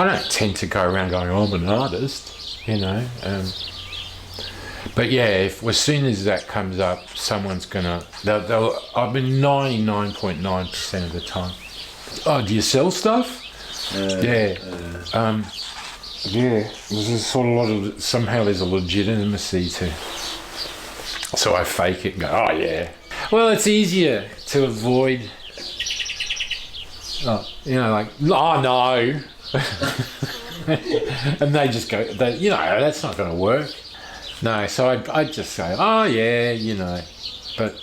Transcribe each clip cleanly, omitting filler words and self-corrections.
I don't tend to go around going, oh, I'm an artist, you know. But yeah, if as soon as that comes up, someone's gonna. I've been 99.9% of the time. Oh, do you sell stuff? Yeah. Yeah. There's sort of a lot of. Somehow there's a legitimacy to. So I fake it and go, oh yeah. Well, it's easier to avoid. Oh, you know, like, oh no. And they just go, you know, that's not going to work. No, so I'd just say, oh yeah, you know, but,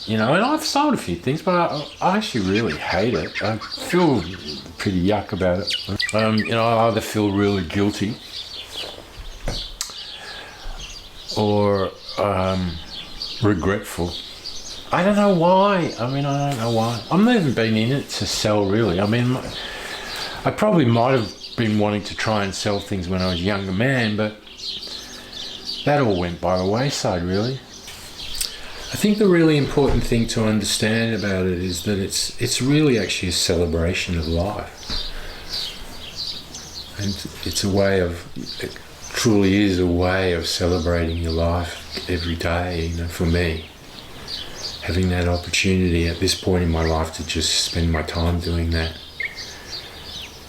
you know, and I've sold a few things, but I actually really hate it. I feel pretty yuck about it. You know, I either feel really guilty or regretful. I don't know why. I mean, I don't know why. I've never been in it to sell, really. I mean, I probably might have been wanting to try and sell things when I was a younger man, but that all went by the wayside, really. I think the really important thing to understand about it is that it's really actually a celebration of life. And it's a way of, it truly is a way of celebrating your life every day, you know, for me. Having that opportunity at this point in my life to just spend my time doing that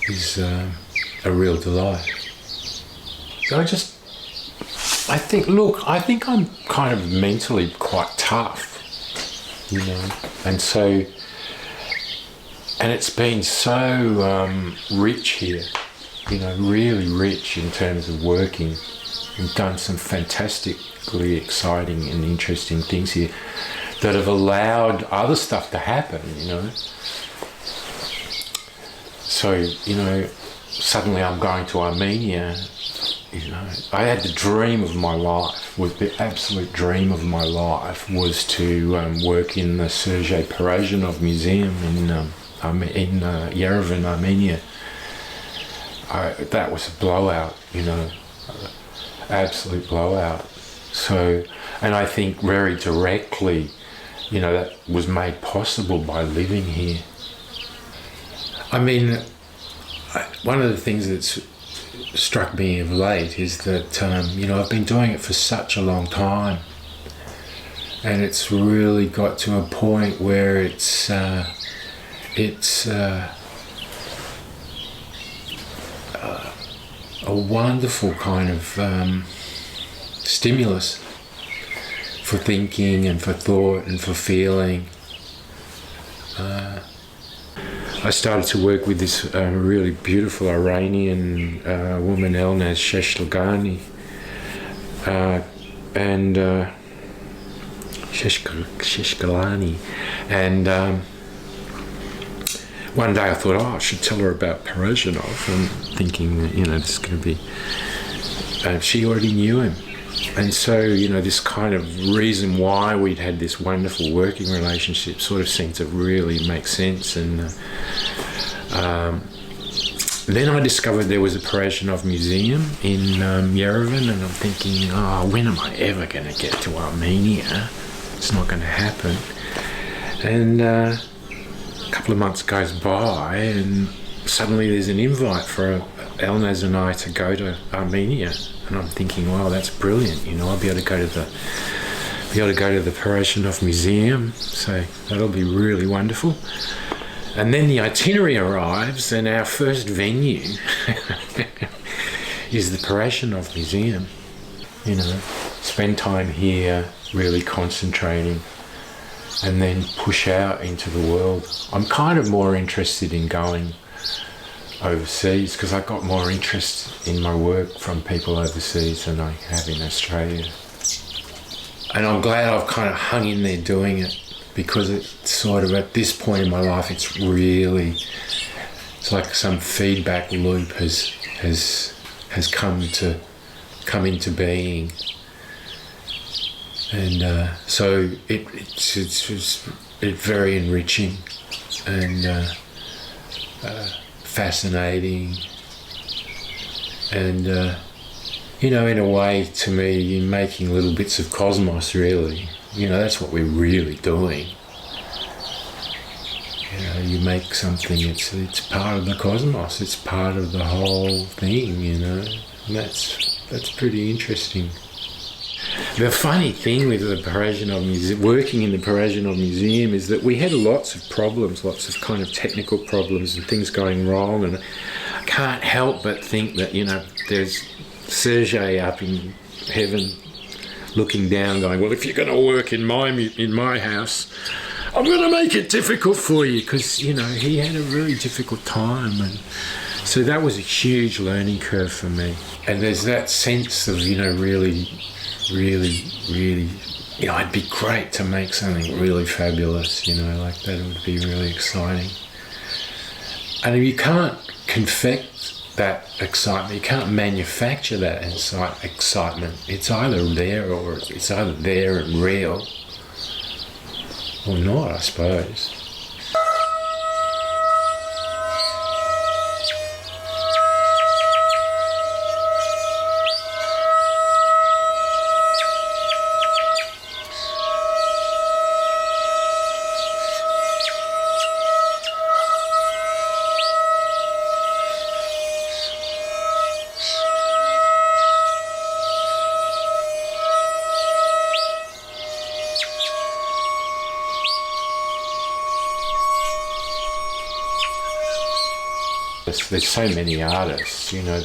is a real delight. So I think I'm kind of mentally quite tough, you know, and it's been so rich here, you know, really rich in terms of working. We've done some fantastically exciting and interesting things here that have allowed other stuff to happen, you know. So, you know, suddenly I'm going to Armenia, you know. I had the dream of my life, the absolute dream of my life was to work in the Sergei Parajanov Museum in Yerevan, Armenia. That was a blowout, you know, absolute blowout. So, and I think very directly, you know, that was made possible by living here. I mean, one of the things that's struck me of late is that, you know, I've been doing it for such a long time, and it's really got to a point where it's a wonderful kind of stimulus for thinking and for thought and for feeling. I started to work with this really beautiful Iranian woman, Elnaz Sheshkalani, and Sheshkalani, and one day I thought, I should tell her about Parajanov, and thinking that, you know, this is going to be. She already knew him. And so, you know, this kind of reason why we'd had this wonderful working relationship sort of seemed to really make sense. And then I discovered there was a Parajanov museum in Yerevan, and I'm thinking, when am I ever going to get to Armenia? It's not going to happen. And a couple of months goes by, and suddenly there's an invite for Elnaz and I to go to Armenia. And I'm thinking, wow, that's brilliant. You know, I'll be able to go to the Parajanov Museum. So that'll be really wonderful. And then the itinerary arrives, and our first venue is the Parajanov Museum. You know, spend time here, really concentrating, and then push out into the world. I'm kind of more interested in going overseas because I got more interest in my work from people overseas than I have in Australia. And I'm glad I've kind of hung in there doing it, because it's sort of at this point in my life, it's like some feedback loop has come into being. And so it's very enriching and fascinating, and you know, in a way, to me, you're making little bits of cosmos, really. You know, that's what we're really doing. you make something, it's part of the cosmos, it's part of the whole thing, and that's pretty interesting. The funny thing with the Parajanov Museum, working in the Parajanov Museum, is that we had lots of problems, lots of kind of technical problems and things going wrong, and I can't help but think that, there's Sergei up in heaven looking down going, well, if you're going to work in my house, I'm going to make it difficult for you, because, he had a really difficult time, and so that was a huge learning curve for me. And there's that sense of, really, it'd be great to make something really fabulous, like that would be really exciting. And if you can't confect that excitement, you can't manufacture that excitement. It's either there and real, or not, I suppose. There's so many artists, I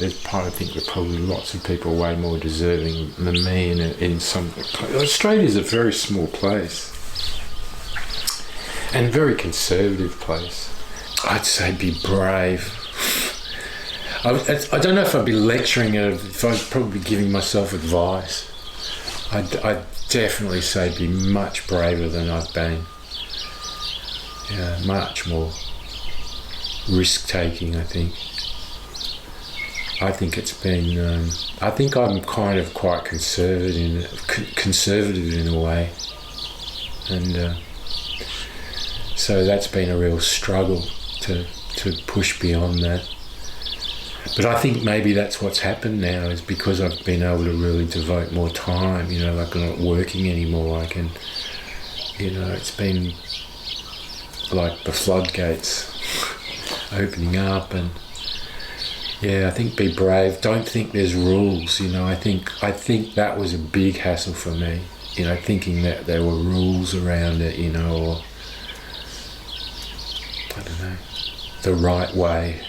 think there are probably lots of people way more deserving than me in some... Australia's a very small place and a very conservative place. I'd say be brave. I don't know if I'd be lecturing it, if I'd probably be giving myself advice. I'd definitely say be much braver than I've been. Yeah, much more risk-taking, I think. I think it's been... I think I'm kind of quite conservative in a way. And so that's been a real struggle to push beyond that. But I think maybe that's what's happened now, is because I've been able to really devote more time, like I'm not working anymore. I can, it's been like the floodgates opening up, and I think be brave. Don't think there's rules, I think that was a big hassle for me, thinking that there were rules around it, or I don't know, the right way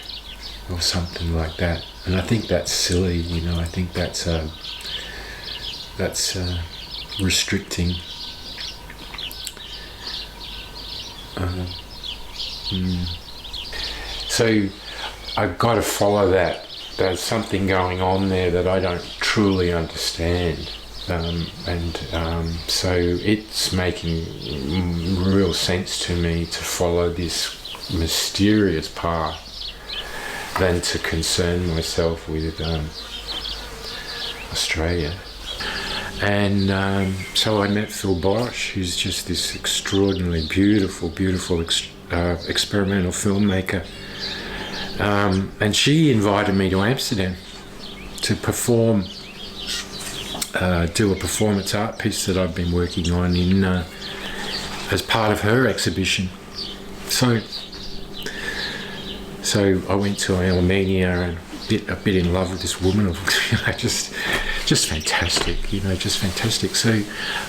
or something like that. And I think that's silly, I think that's restricting. So I've got to follow that. There's something going on there that I don't truly understand. So it's making real sense to me to follow this mysterious path than to concern myself with Australia. And so I met Phil Bosch, who's just this extraordinarily beautiful experimental filmmaker. And she invited me to Amsterdam to perform, do a performance art piece that I've been working on as part of her exhibition. So I went to Armenia and a bit in love with this woman, just fantastic, just fantastic. So,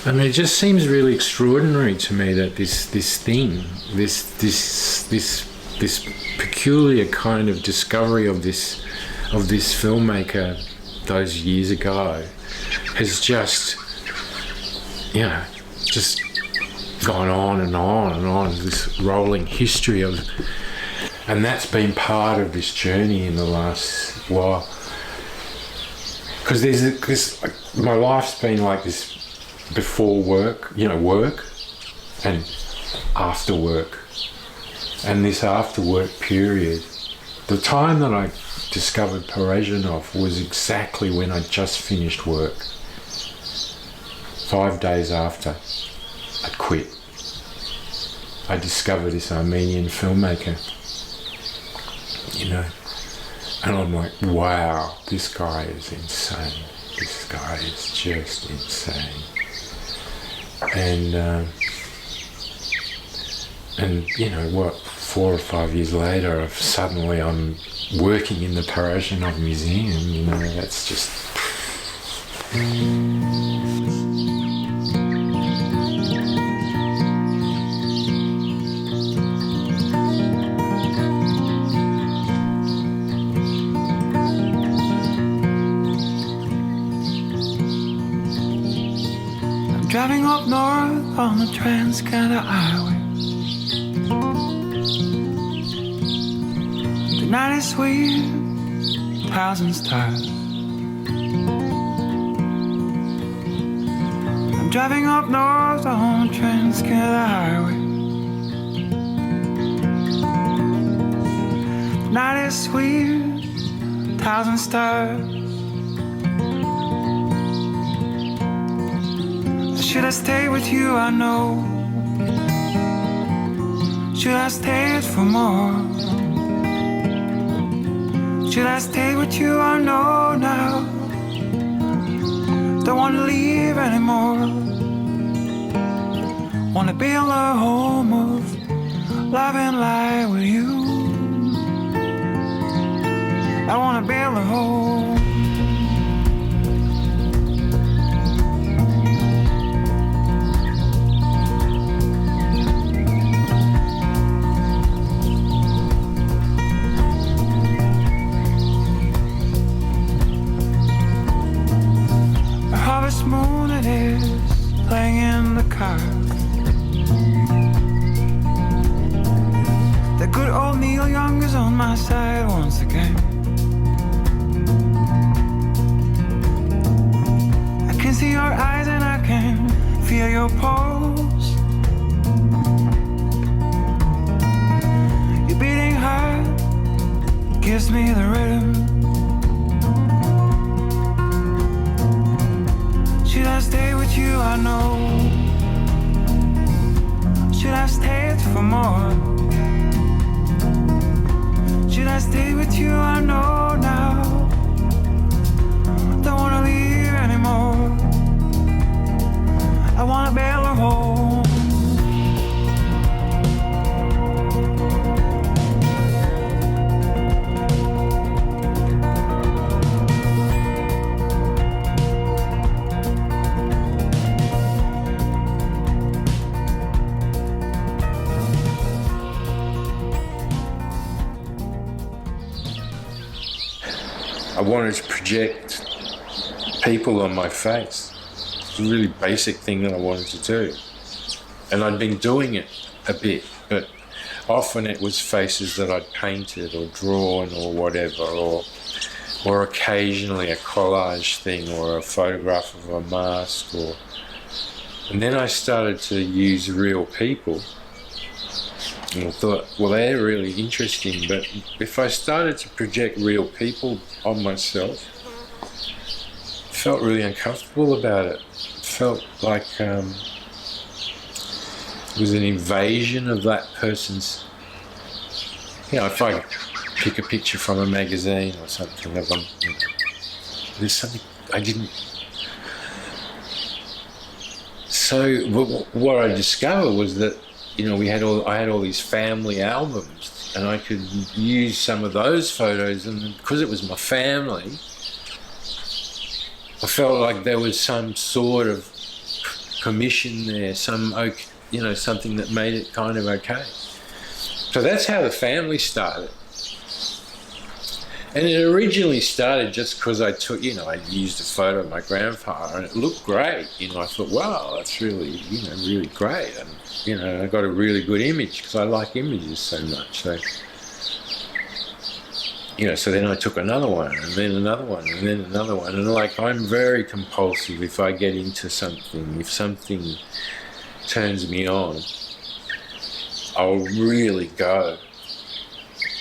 it just seems really extraordinary to me that this peculiar kind of discovery of this filmmaker those years ago has just gone on and on and on, this rolling history of, and that's been part of this journey in the last while. Because there's my life's been like this before work, work, and after work. And this after work period, the time that I discovered Parajanov was exactly when I just finished work. 5 days after I'd quit, I discovered this Armenian filmmaker, and I'm like, wow, this guy is insane. This guy is just insane. And 4 or 5 years later, suddenly I'm working in the Parajanov Museum. You know, that's just. Driving up north on the Trans-Canada Highway. The night is sweet, 1,000 stars. I'm driving up north on the Trans-Canada Highway. The night is sweet, 1,000 stars. Should I stay with you? I know. Should I stay for more? Should I stay with you? I know now. Don't want to leave anymore. Want to build a home of love and light with you. I want to build a home. Moon it is playing in the car. The good old Neil Young is on my side once again. I can see your eyes and I can feel your pulse. Your beating heart gives me the rhythm. Should I stay with you? I know. Should I stay for more? Should I stay with you? I know now. Don't wanna leave anymore. I wanna build a home. I wanted to project people on my face. It's a really basic thing that I wanted to do. And I'd been doing it a bit, but often it was faces that I'd painted or drawn or whatever, or occasionally a collage thing or a photograph of a mask. And then I started to use real people. And I thought, well, they're really interesting, but if I started to project real people on myself, I felt really uncomfortable about it. It felt like it was an invasion of that person's, you know, if I pick a picture from a magazine or something of them, you know, there's something I didn't. So what I discovered was that, you know, I had all these family albums, and I could use some of those photos, and because it was my family, I felt like there was some sort of commission there, something that made it kind of okay. So that's how the family started. And it originally started just because I used a photo of my grandfather and it looked great. You know, I thought, wow, that's really, really great. And, I got a really good image because I like images so much. So, so then I took another one and then another one and then another one. And I'm very compulsive if I get into something. If something turns me on, I'll really go.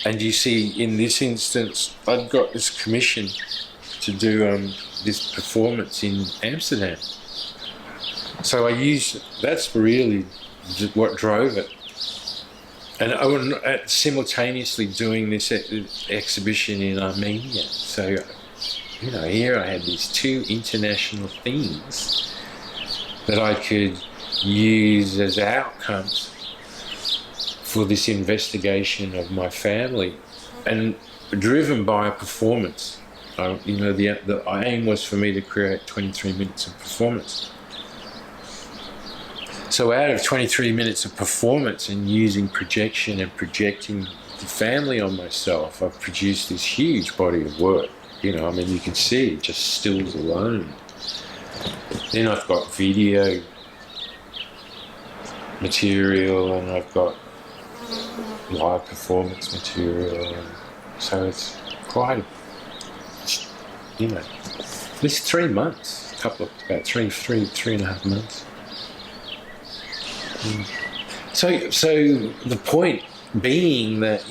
And you see, in this instance, I'd got this commission to do this performance in Amsterdam. So that's really what drove it. And I was simultaneously doing this exhibition in Armenia. So, here I had these two international themes that I could use as outcomes for this investigation of my family, and driven by a performance. The aim was for me to create 23 minutes of performance. So out of 23 minutes of performance and using projection and projecting the family on myself, I've produced this huge body of work. You can see just stills alone. Then I've got video material, and I've got live performance material. And so it's quite, at least 3 months, about three and a half months. So the point being that,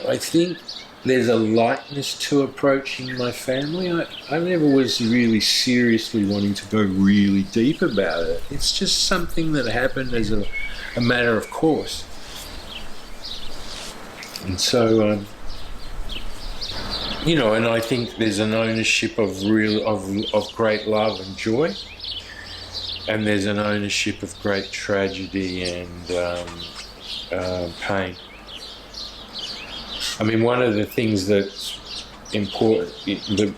I think there's a lightness to approaching my family. I never was really seriously wanting to go really deep about it. It's just something that happened as a matter of course. And so, and I think there's an ownership of great love and joy. And there's an ownership of great tragedy and pain. One of the things that's important, that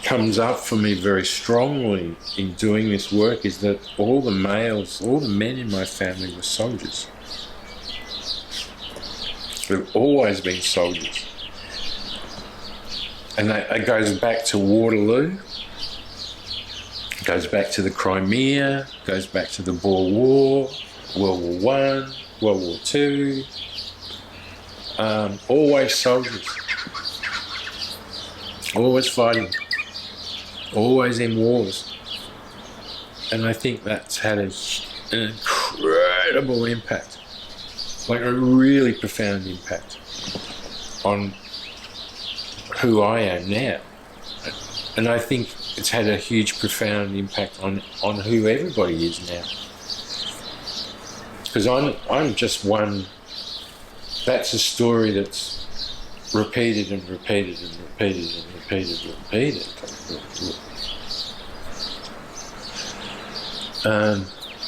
comes up for me very strongly in doing this work, is that all the men in my family were soldiers. They've always been soldiers. And it goes back to Waterloo. Goes back to the Crimea, goes back to the Boer War, World War One, World War Two. Always soldiers, always fighting, always in wars, and I think that's had an incredible impact, like a really profound impact on who I am now, and I think it's had a huge, profound impact on who everybody is now. Because I'm just one. That's a story that's repeated and repeated and repeated and repeated and repeated.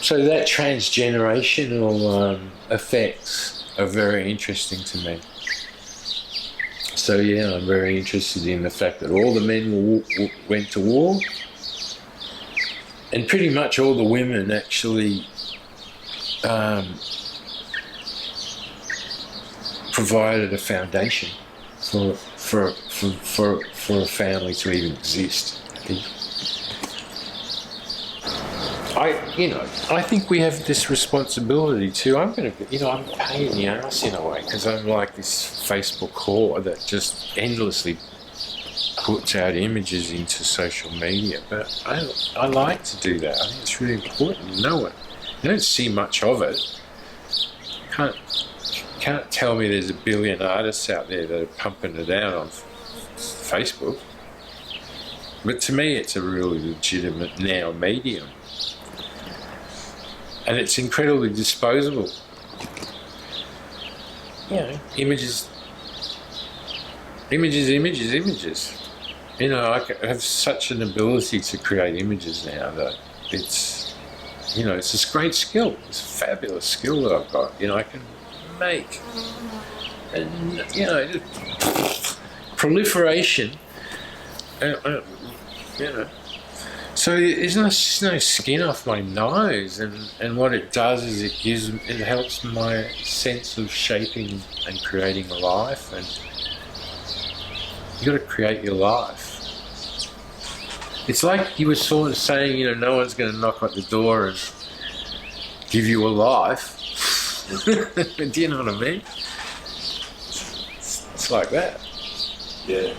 So that transgenerational effects are very interesting to me. So yeah, I'm very interested in the fact that all the men went to war, and pretty much all the women actually provided a foundation for a family to even exist. I think we have this responsibility too. I'm a pain in the ass in a way, because I'm like this Facebook whore that just endlessly puts out images into social media. But I like to do that. I think it's really important. You don't see much of it. Can't tell me there's a billion artists out there that are pumping it out on Facebook. But to me, it's a really legitimate now medium. And it's incredibly disposable. Images. I have such an ability to create images now that it's a great skill. It's a fabulous skill that I've got. I can make, and proliferation. So there's no skin off my nose, and what it does is it helps my sense of shaping and creating a life, and you got to create your life. It's like you were sort of saying, no one's going to knock at the door and give you a life. Do you know what I mean? It's like that. Yeah.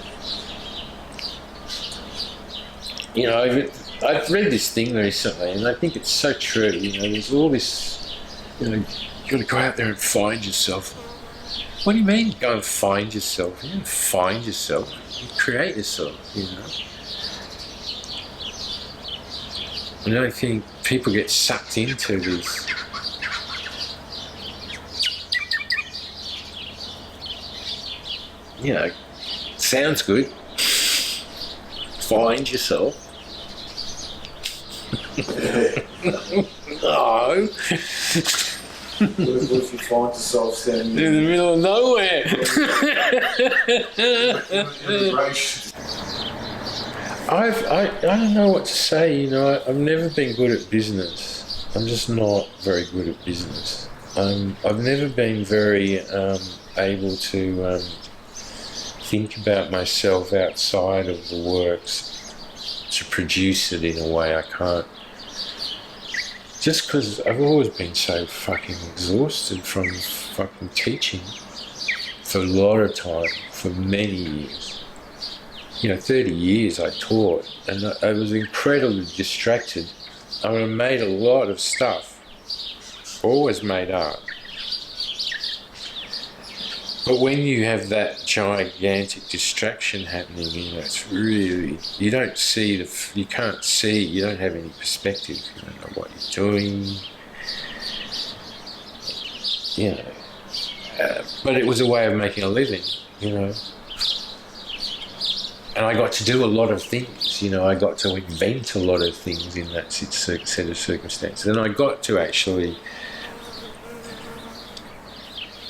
I've read this thing recently, and I think it's so true. There's all this, you got to go out there and find yourself. What do you mean, go and find yourself? You don't find yourself. You create yourself, And I think people get sucked into this. Sounds good. Find yourself. No. What if you find yourself standing In the middle of nowhere. immigration? I don't know what to say. I've never been good at business. I'm just not very good at business. I've never been very able to think about myself outside of the works, to produce it in a way I can't. Just because I've always been so fucking exhausted from fucking teaching for a lot of time, for many years. 30 years I taught, and I was incredibly distracted. I mean, I made a lot of stuff, always made art. But when you have that gigantic distraction happening, it's really, you don't see you can't see, you don't have any perspective, you don't know what you're doing, but it was a way of making a living, And I got to do a lot of things, I got to invent a lot of things in that set of circumstances. And I got to actually,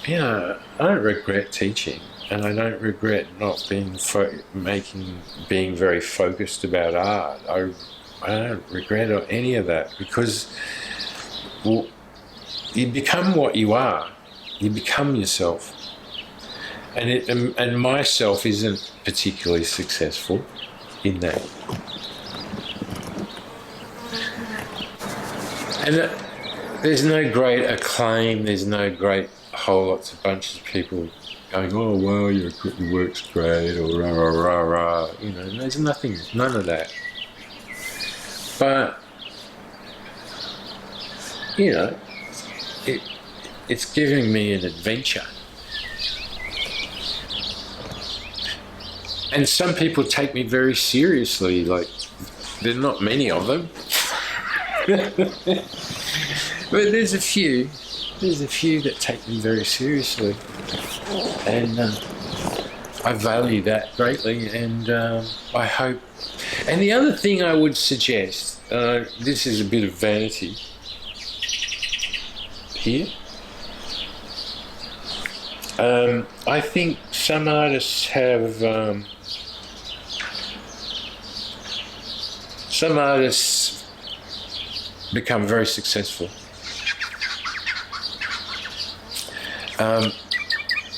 I don't regret teaching, and I don't regret not being being very focused about art. I don't regret any of that, because you become what you are. You become yourself. And myself isn't particularly successful in that. And there's no great acclaim, there's no great whole lots of bunches of people going, oh, well, your work's great, or rah, rah, rah, rah. There's none of that. But, it's giving me an adventure. And some people take me very seriously, like, there are not many of them. But there's a few that take me very seriously. And I value that greatly, and I hope. And the other thing I would suggest, this is a bit of vanity here. I think some artists have become very successful,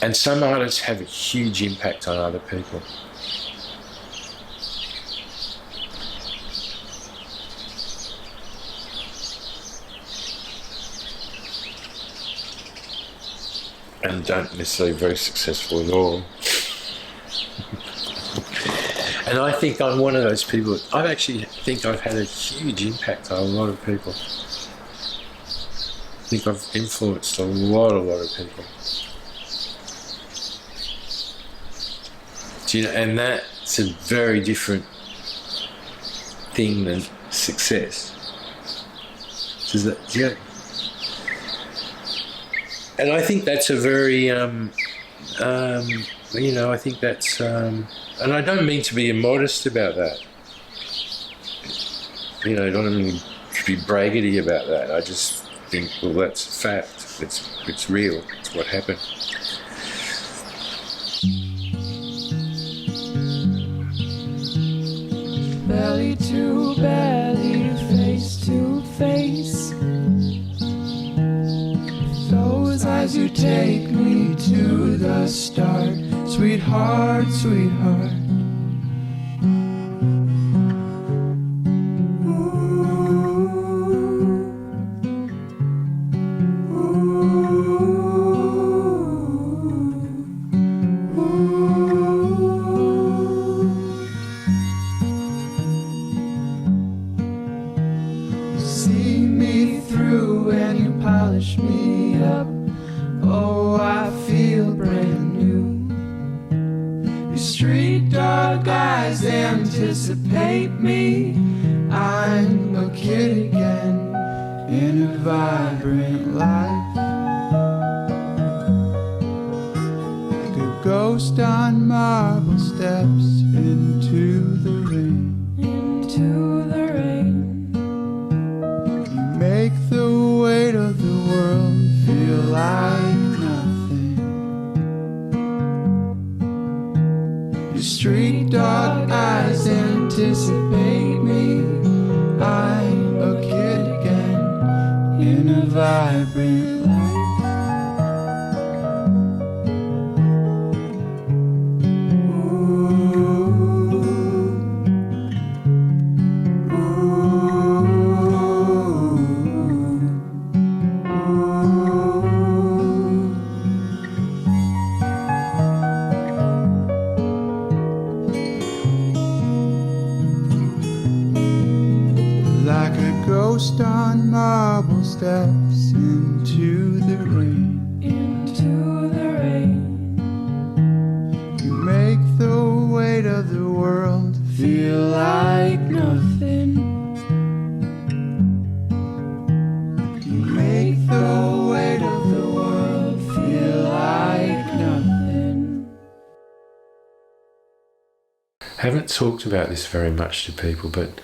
and some artists have a huge impact on other people. And don't necessarily very successful at all. And I think I'm one of those people. I actually think I've had a huge impact on a lot of people. I think I've influenced a lot of people. And that's a very different thing than success. And I think that's a very, I think that's, and I don't mean to be immodest about that. I don't mean to be braggedy about that. I just think, well, that's a fact. It's real. It's what happened. Belly to belly, face to face. Those eyes you take me to the start, sweetheart, sweetheart. See me through and you polish me up. Oh, I feel brand new. Your street dog eyes anticipate me. I'm a kid again in a vibrant life. Like a ghost on marble steps into the rain. Into the rain. You make the weight of the world feel anticipate me. I'm a kid again in a vibrant life. Like a ghost on marble steps into the rain. Into the rain, You make the weight of the world feel like nothing. You make the weight of the world feel like nothing. Haven't talked about this very much to people, but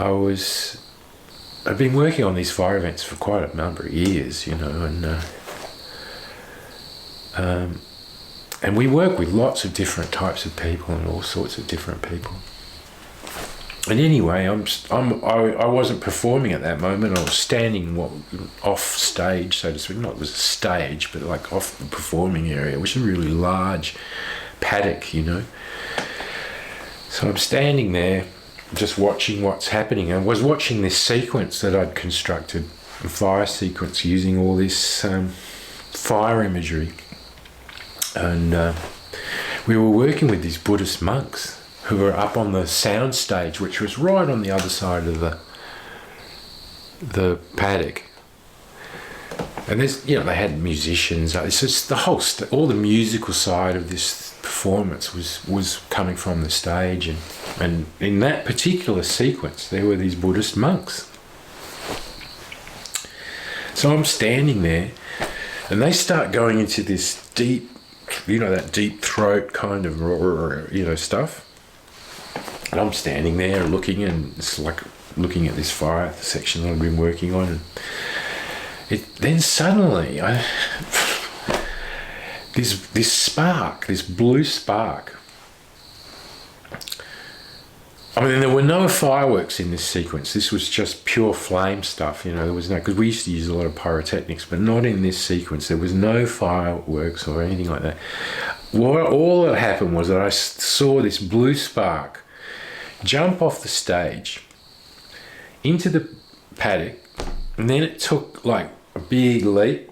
I've been working on these fire events for quite a number of years, you know, and we work with lots of different types of people and all sorts of different people. And anyway, I wasn't performing at that moment. I was standing off stage, so to speak. Not it was a stage, but like off the performing area, which is a really large paddock, you know. So I'm standing there, just watching what's happening. I was watching this sequence that I'd constructed, a fire sequence using all this fire imagery. And we were working with these Buddhist monks who were up on the sound stage, which was right on the other side of the paddock. And there's, you know, they had musicians. It's just the whole, all the musical side of this performance was coming from the stage, and in that particular sequence there were these Buddhist monks. So I'm standing there, and they start going into this deep, you know, that deep throat kind of, you know, stuff. And I'm standing there looking, and it's like looking at this fire section that I've been working on. And then suddenly this spark, this blue spark. I mean, there were no fireworks in this sequence. This was just pure flame stuff, you know. There was no, because we used to use a lot of pyrotechnics, but not in this sequence. There was no fireworks or anything like that. All that happened was that I saw this blue spark jump off the stage into the paddock, and then it took like a big leap.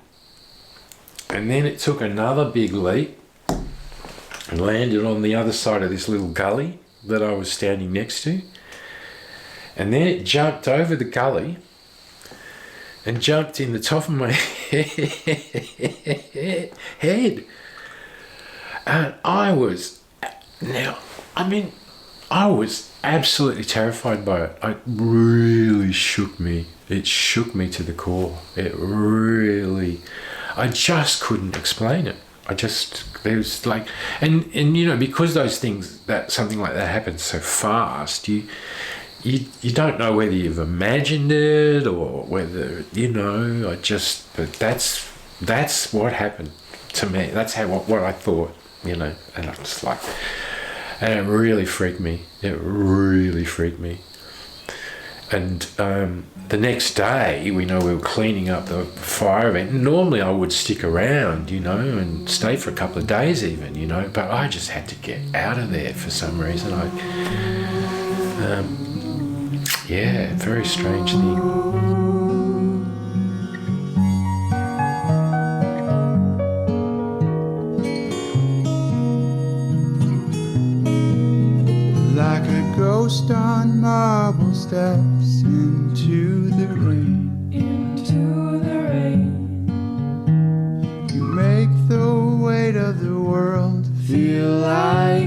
And then it took another big leap and landed on the other side of this little gully that I was standing next to. And then it jumped over the gully and jumped in the top of my head. And I was absolutely terrified by it. It really shook me. It shook me to the core. I just couldn't explain it. There was like, and you know, because those things, that something like that happens so fast, you don't know whether you've imagined it or whether, you know, but that's what happened to me. That's what I thought, you know, and I'm just like, and it really freaked me. It really freaked me. And the next day, we were cleaning up the fire event. Normally I would stick around, you know, and stay for a couple of days even, you know, but I just had to get out of there for some reason. Very strange thing. Like a ghost on marble steps into the rain. into the rain, You make the weight of the world feel like